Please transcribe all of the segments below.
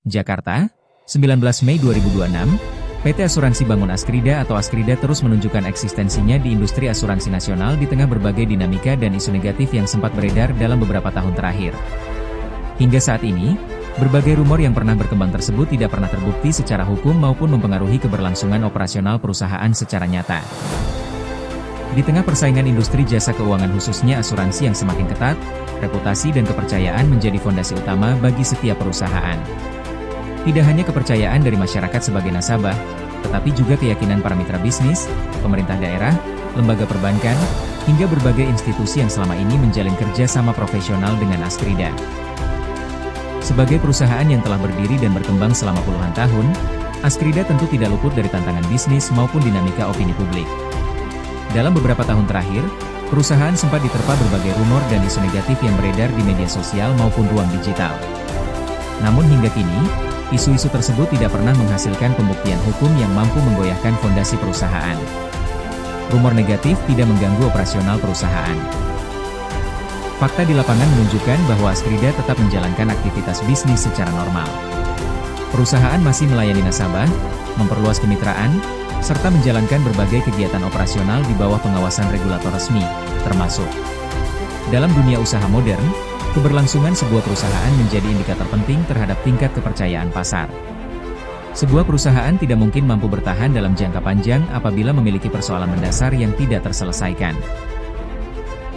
Jakarta, 19 Mei 2026, PT Asuransi Bangun Askrida atau Askrida terus menunjukkan eksistensinya di industri asuransi nasional di tengah berbagai dinamika dan isu negatif yang sempat beredar dalam beberapa tahun terakhir. Hingga saat ini, berbagai rumor yang pernah berkembang tersebut tidak pernah terbukti secara hukum maupun mempengaruhi keberlangsungan operasional perusahaan secara nyata. Di tengah persaingan industri jasa keuangan khususnya asuransi yang semakin ketat, reputasi dan kepercayaan menjadi fondasi utama bagi setiap perusahaan. Tidak hanya kepercayaan dari masyarakat sebagai nasabah, tetapi juga keyakinan para mitra bisnis, pemerintah daerah, lembaga perbankan, hingga berbagai institusi yang selama ini menjalin kerja sama profesional dengan Askrida. Sebagai perusahaan yang telah berdiri dan berkembang selama puluhan tahun, Askrida tentu tidak luput dari tantangan bisnis maupun dinamika opini publik. Dalam beberapa tahun terakhir, perusahaan sempat diterpa berbagai rumor dan isu negatif yang beredar di media sosial maupun ruang digital. Namun hingga kini, isu-isu tersebut tidak pernah menghasilkan pembuktian hukum yang mampu menggoyahkan fondasi perusahaan. Rumor negatif tidak mengganggu operasional perusahaan. Fakta di lapangan menunjukkan bahwa Askrida tetap menjalankan aktivitas bisnis secara normal. Perusahaan masih melayani nasabah, memperluas kemitraan, serta menjalankan berbagai kegiatan operasional di bawah pengawasan regulator resmi, termasuk dalam dunia usaha modern. Keberlangsungan sebuah perusahaan menjadi indikator penting terhadap tingkat kepercayaan pasar. Sebuah perusahaan tidak mungkin mampu bertahan dalam jangka panjang apabila memiliki persoalan mendasar yang tidak terselesaikan.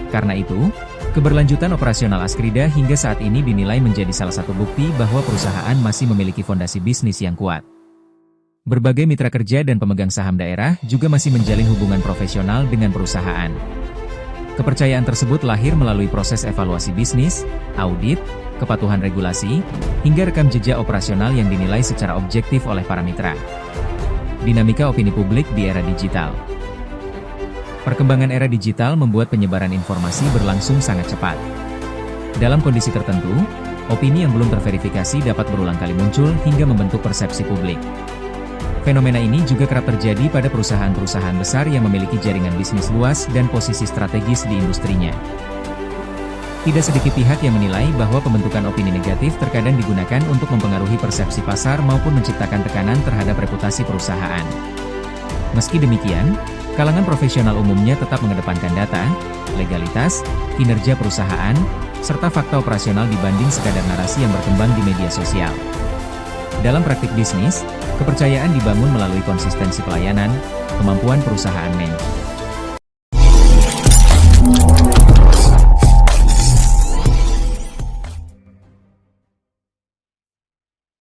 Karena itu, keberlanjutan operasional Askrida hingga saat ini dinilai menjadi salah satu bukti bahwa perusahaan masih memiliki fondasi bisnis yang kuat. Berbagai mitra kerja dan pemegang saham daerah juga masih menjalin hubungan profesional dengan perusahaan. Kepercayaan tersebut lahir melalui proses evaluasi bisnis, audit, kepatuhan regulasi, hingga rekam jejak operasional yang dinilai secara objektif oleh para mitra. Dinamika opini publik di era digital. Perkembangan era digital membuat penyebaran informasi berlangsung sangat cepat. Dalam kondisi tertentu, opini yang belum terverifikasi dapat berulang kali muncul hingga membentuk persepsi publik. Fenomena ini juga kerap terjadi pada perusahaan-perusahaan besar yang memiliki jaringan bisnis luas dan posisi strategis di industrinya. Tidak sedikit pihak yang menilai bahwa pembentukan opini negatif terkadang digunakan untuk mempengaruhi persepsi pasar maupun menciptakan tekanan terhadap reputasi perusahaan. Meski demikian, kalangan profesional umumnya tetap mengedepankan data, legalitas, kinerja perusahaan, serta fakta operasional dibanding sekadar narasi yang berkembang di media sosial. Dalam praktik bisnis, kepercayaan dibangun melalui konsistensi pelayanan, kemampuan perusahaan manajemen,